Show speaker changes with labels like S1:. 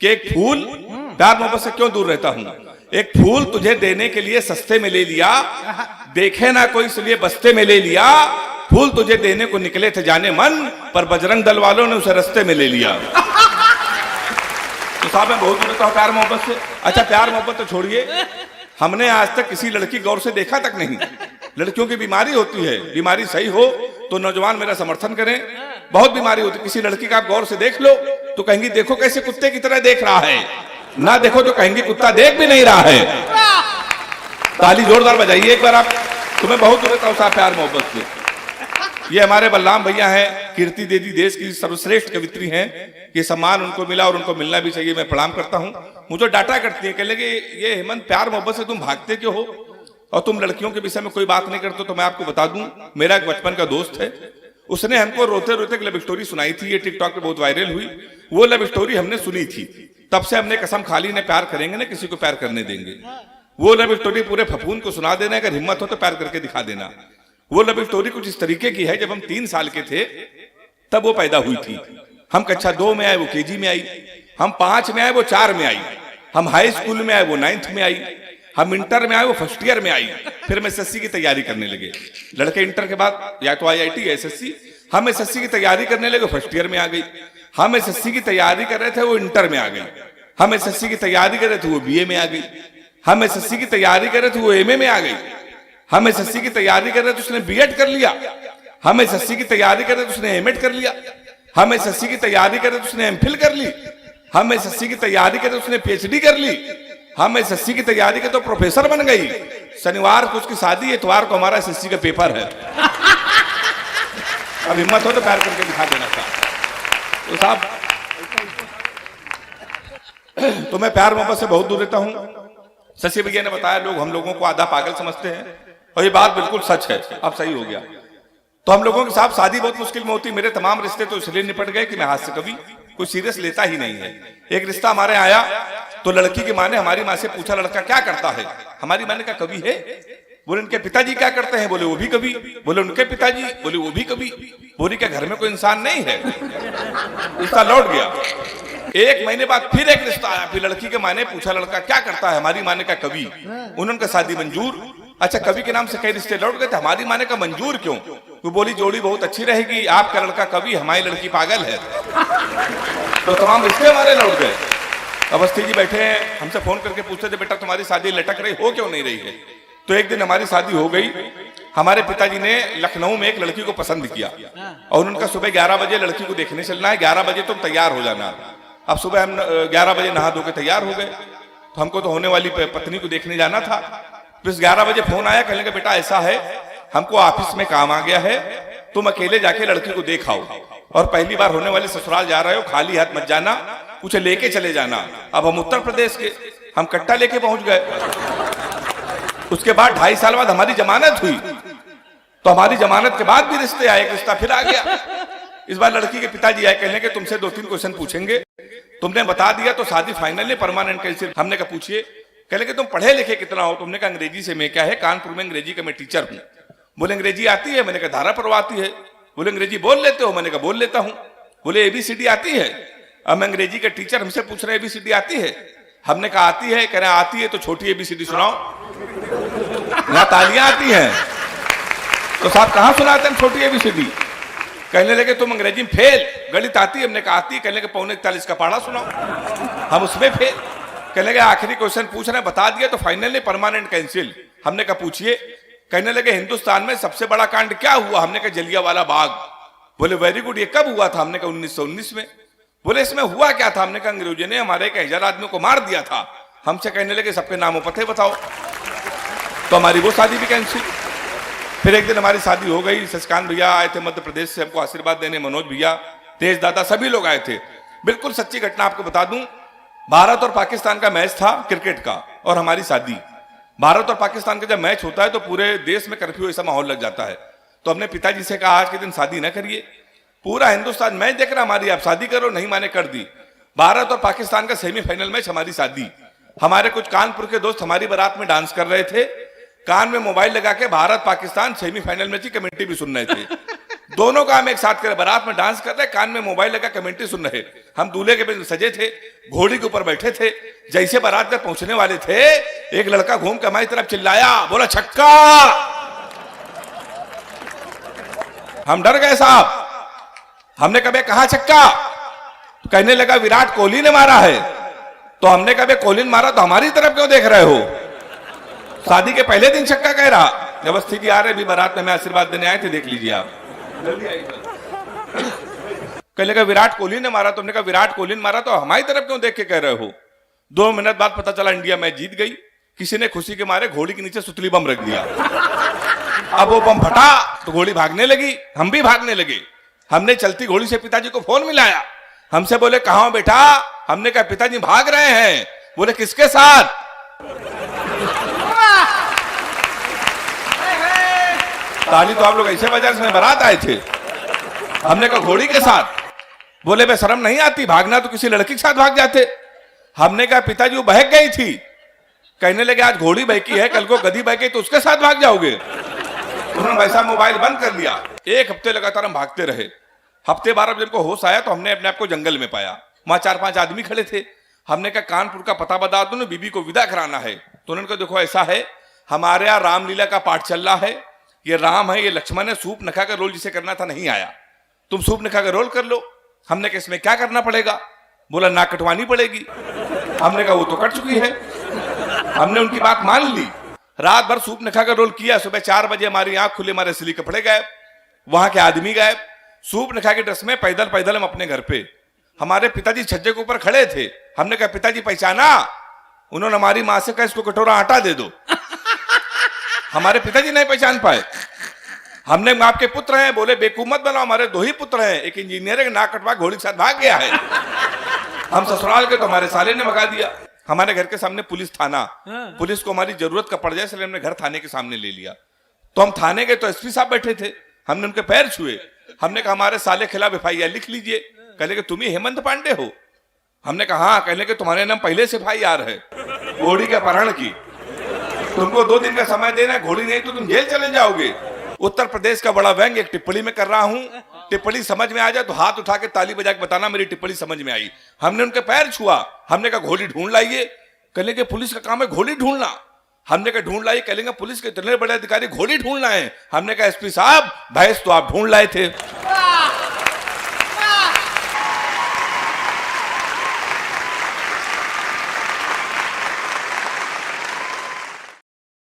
S1: कि एक फूल प्यार मोहब्बत से क्यों दूर रहता हूं। एक फूल तुझे देने के लिए सस्ते में ले लिया, देखे ना कोई इसलिए बस्ते में ले लिया। फूल तुझे देने को निकले थे जाने मन, पर बजरंग दल वालों ने उसे रास्ते में ले लिया। तो साहब मैं बहुत दूर रहता हूं प्यार मोहब्बत से। अच्छा प्यार मोहब्बत तो छोड़िए, हमने आज तक किसी लड़की गौर से देखा तक नहीं। लड़कियों की बीमारी होती है, बीमारी सही हो तो नौजवान मेरा समर्थन करें। बहुत बीमारी होती है, किसी लड़की का आप गौर से देख लो तो कहेंगी देखो कैसे कुत्ते की तरह देख रहा है, ना देखो तो कहेंगी कुत्ता देख भी नहीं रहा है। ताली जोरदार बजाइए एक बार आप। तुम्हें बहुत दूर रहता हूं प्यार मोहब्बत से। ये हमारे बलराम भैया हैं, कीर्ति देदी देश की सर्वश्रेष्ठ कवित्री हैं। ये सम्मान उनको मिला और उनको मिलना भी चाहिए, मैं प्रणाम करता हूं। मुझे डांटा करती है, कहने लगे ये हेमंत प्यार मोहब्बत से तुम भागते क्यों हो और तुम लड़कियों के विषय में कोई बात नहीं करते। तो मैं आपको बता दूं, मेरा एक बचपन का दोस्त है, उसने हमको रोते रोते एक लव स्टोरी सुनाई थी। ये टिकटॉक पे बहुत वायरल हुई। वो लव स्टोरी हमने सुनी थी, तब से हमने कसम खा ली, प्यार करेंगे ना किसी को प्यार करने देंगे। वो लव स्टोरी पूरे फफून को सुना देना, अगर हिम्मत हो तो प्यार करके दिखा देना। वो लव स्टोरी कुछ इस तरीके की है, जब हम 3 साल के थे तब वो पैदा हुई थी। हम कक्षा 2 में आए, वो केजी में आई। हम 5 में आए, वो 4 में आई। हम हाई स्कूल में आए, वो 9th में आई। हम इंटर में आए, वो फर्स्ट ईयर में आई। फिर हम एसएससी की तैयारी करने लगे। लड़के इंटर के बाद या तो आईआईटी या एसएससी। हम एसएससी की तैयारी करने लगे, फर्स्ट ईयर में आ गई। हम एसएससी की तैयारी कर रहे थे, वो इंटर में आ गई। हम एसएससी की तैयारी कर रहे थे, वो बीए में आ गई। हम एसएससी की तैयारी कर रहे थे, वो एमए में आ गई। हम एसएससी की तैयारी कर रहे थे, उसने बीएड कर लिया। हम एसएससी की तैयारी कर रहे थे, उसने एमएड कर लिया। हम एसएससी की तैयारी कर रहे थे, उसने एमफिल कर ली। हम एसएससी की तैयारी कर रहे थे, उसने पीएचडी कर ली। हम एसएससी की तैयारी के तो प्रोफेसर बन गई। शनिवार को उसकी शादी, इतवार को हमारा एसएससी का पेपर है। अब हिम्मत हो तो प्यार करके दिखा देना साहब। तो साहब तो मैं प्यार मोहब्बत से बहुत दूर रहता हूं। शशि भैया ने बताया लोग हम लोगों को आधा पागल समझते हैं और ये बात बिल्कुल सच है। अब सही हो गया। तो हम लोगों के साथ शादी बहुत मुश्किल में होती। मेरे तमाम रिश्ते तो इसलिए निपट गए कि मैं हाथ से कभी कोई सीरियस लेता ही नहीं है। एक रिश्ता हमारे आया तो लड़की की माँ ने हमारी माँ से पूछा लड़का क्या करता है। हमारी माँ ने कहा कवि है। बोले उनके पिताजी क्या करते हैं। बोले वो भी कवि। बोले उनके पिताजी। बोले वो भी कवि। बोली क्या घर में कोई इंसान नहीं है। रिश्ता लौट गया। 1 महीने बाद फिर एक रिश्ता आया। फिर लड़की के माँ ने पूछा लड़का क्या करता है। हमारी माँ ने कहा कवि। उन्होंने शादी मंजूर। अच्छा कवि के नाम से कई रिश्ते लौट गए थे। हमारी माँ ने कहा मंजूर क्यों। वो बोली जोड़ी बहुत अच्छी रहेगी, आपका लड़का कवि, हमारी लड़की पागल है। तो तमाम रिश्ते हमारे लौट गए। अवस्थी जी बैठे हैं, हमसे फोन करके पूछते थे बेटा तुम्हारी शादी लटक रही हो क्यों नहीं रही है। तो एक दिन हमारी शादी हो गई। हमारे पिताजी ने लखनऊ में एक लड़की को पसंद किया और उनका सुबह 11 बजे लड़की को देखने चलना है। 11 बजे तुम तैयार हो जाना। अब सुबह हम 11 बजे नहा धो के तैयार हो गए। तो हमको तो होने वाली पत्नी को देखने जाना था। तो 11 बजे फोन आया, कहने का बेटा ऐसा है हमको ऑफिस में काम आ गया है, तुम अकेले जाके लड़की को देख आओ और पहली बार होने वाले ससुराल जा रहे हो, खाली हाथ मत जाना, कुछ लेके चले जाना। अब हम उत्तर प्रदेश के, हम कट्टा लेके पहुंच गए। उसके बाद 2.5 साल बाद हमारी जमानत हुई। तो हमारी जमानत के बाद भी रिश्ते आए, एक रिश्ता फिर आ गया। इस बार लड़की के पिताजी आए, कहने के तुमसे 2-3 क्वेश्चन पूछेंगे, तुमने बता दिया तो शादी फाइनल है, परमानेंट कैंसिल। हमने कहा पूछिए। कहने के तुम पढ़े लिखे कितना हो। तुमने कहा अंग्रेजी से। मैं क्या है कानपुर में अंग्रेजी का मैं टीचर हूँ। बोले अंग्रेजी आती है। मैंने कहा धारा पर आती है। बोले अंग्रेजी बोल लेते हो। मैंने कहा बोल लेता हूँ। बोले ABCD आती है। अब मैं अंग्रेजी का टीचर, हमसे पूछ रहे ABCD आती है। हमने कहा आती है। कह रहे आती है तो छोटी ABCD सुनाओ। यहाँ तालियां आती हैं तो साहब कहाँ सुनाते हैं छोटी ABCD। कहने लगे तुम अंग्रेजी में फेल, गणित आती है। हमने कहा आती है। कहने के 41 का पढ़ा सुनाओ। हम उसमें फेल। कहने लगे आखिरी क्वेश्चन पूछ रहे बता दिया तो फाइनल नहीं, परमानेंट कैंसिल। हमने कहा पूछिए। कहने लगे हिंदुस्तान में सबसे बड़ा कांड क्या हुआ। हमने कहा जलियांवाला बाग। बोले वेरी गुड, ये कब हुआ था। हमने कहा 1919 में। बोले इसमें हुआ क्या था। हमने कहा अंग्रेजों ने हमारे 1000 आदमियों को मार दिया था। हमसे कहने लगे सबके नामों पते बताओ। तो हमारी वो शादी भी कैंसिल। फिर एक दिन हमारी शादी हो गई। शशिकांत भैया आए थे मध्य प्रदेश से हमको आशीर्वाद देने, मनोज भैया, तेज दादा, सभी लोग आए थे। बिल्कुल सच्ची घटना आपको बता दूं, भारत और पाकिस्तान का मैच था क्रिकेट का और हमारी शादी। भारत और पाकिस्तान का जब मैच होता है तो पूरे देश में कर्फ्यू ऐसा माहौल लग जाता है। तो हमने पिताजी से कहा आज के दिन शादी ना करिए, पूरा हिंदुस्तान मैच देख रहा हमारी, आप शादी करो। नहीं माने कर दी। भारत और पाकिस्तान का सेमीफाइनल मैच, हमारी शादी। हमारे कुछ कानपुर के दोस्त हमारी बारात में डांस कर रहे थे, कान में मोबाइल लगा के भारत पाकिस्तान सेमीफाइनल मैच की कमेंट्री भी सुन रहे थे। दोनों का हम एक साथ कर, बारात में डांस कर रहे, कान में मोबाइल लगा कमेंट्री सुन रहे। हम दूल्हे के बिन सजे थे, घोड़ी के ऊपर बैठे थे। जैसे बारात में पहुंचने वाले थे, एक लड़का घूम के हमारी तरफ चिल्लाया, बोला छक्का। हम डर गए साहब। हमने कहा कहा छक्का? तो कहने लगा विराट कोहली ने मारा है। तो हमने कहा कोहली ने मारा तो हमारी तरफ क्यों देख रहे हो? शादी के पहले दिन छक्का कह रहा। व्यवस्थित जी आ रहे, भी बारात में हमें आशीर्वाद देने आए थे, देख लीजिए आप। कहने लगा विराट कोहली ने मारा। तो हमने कहा विराट कोहली ने मारा तो हमारी तरफ क्यों देख के कह रहे हो? 2 मिनट बाद पता चला इंडिया मैच जीत गई। किसी ने खुशी के मारे घोड़ी के नीचे सुतली बम रख दिया। अब वो बम फटा तो घोड़ी भागने लगी, हम भी भागने लगे। हमने चलती घोड़ी से पिताजी को फोन मिलाया। हमसे बोले कहां हो बेटा? हमने कहा पिताजी भाग रहे हैं। बोले किसके साथ? ताली तो आप लोग ऐसे बजा जिसमें बारात आए थे। हमने कहा घोड़ी के साथ। बोले बे शर्म नहीं आती, भागना तो किसी लड़की के साथ भाग जाते। हमने कहा पिताजी वो बहक गई थी। कहने लगे आज घोड़ी बहकी है, कल को गधी बहकी तो उसके साथ भाग जाओगे। उन्होंने वैसा मोबाइल बंद कर लिया। 1 हफ्ते लगातार हम भागते रहे। हफ्ते 12 जब को होश आया तो हमने अपने आप को जंगल में पाया। वहां 4-5 आदमी खड़े थे। हमने कहा कानपुर का पता बता दो ना, बीबी को विदा कराना है। तो उन्होंने कहा देखो ऐसा है, हमारे यहाँ रामलीला का पाठ चल रहा है। ये राम है, ये लक्ष्मण है, सूप नखा का रोल जिसे करना था नहीं आया, तुम सूप नखा का रोल कर लो। हमने कहा इसमें क्या करना पड़ेगा? बोला नाक कटवानी पड़ेगी। हमने कहा वो तो कट चुकी है। हमने उनकी बात मान ली। रात भर सूप नखा का रोल किया। सुबह 4 बजे हमारी आंख खुले, हमारे असली कपड़े गायब, वहां के आदमी गायब। सूप नखा के ड्रेस में पैदल हम अपने घर पे। हमारे पिताजी छज्जे के ऊपर खड़े थे। हमने कहा पिताजी पहचाना? उन्होंने हमारी मां से कहा इसको कटोरा आटा दे दो। हमारे पिताजी नहीं पहचान पाए। हमने आपके पुत्र हैं। बोले बेवकूफ मत बनाओ, हमारे 2 ही पुत्र हैं, एक इंजीनियर है, नाक कटवा घोड़ी के साथ भाग गया है। हम ससुराल के तो हमारे साले ने भगा दिया। हमारे घर के सामने पुलिस थाना, पुलिस को हमारी जरूरत का पड़ जाए इसलिए हमने घर थाने के सामने ले लिया। तो हम थाने गए तो एसपी साहब बैठे थे। हमने उनके पैर छुए। हमने कहा हमारे साले खिलाफ FIR लिख लीजिए। कहने के तुम ही हेमंत पांडे हो? हमने कहा हाँ। कहने के तुम्हारे नाम पहले से FIR है घोड़ी के अपहरण की। तुमको 2 दिन का समय देना है, घोड़ी नहीं तो तुम जेल चले जाओगे। उत्तर प्रदेश का बड़ा व्यंग एक टिप्पणी में कर रहा हूं। टिप्पणी समझ में आ जाए तो हाथ उठा के ताली बजा के बताना मेरी टिप्पणी समझ में आई। हमने उनके पैर छुआ। हमने कहा घोड़ी ढूंढ लाइए। कहने के पुलिस का काम है घोड़ी ढूंढना। हमने कहा ढूंढ लाइए। कहेंगे पुलिस के इतने बड़े अधिकारी घोड़ी ढूंढना है। हमने कहा एसपी साहब भैंस तो आप ढूंढ लाए थे।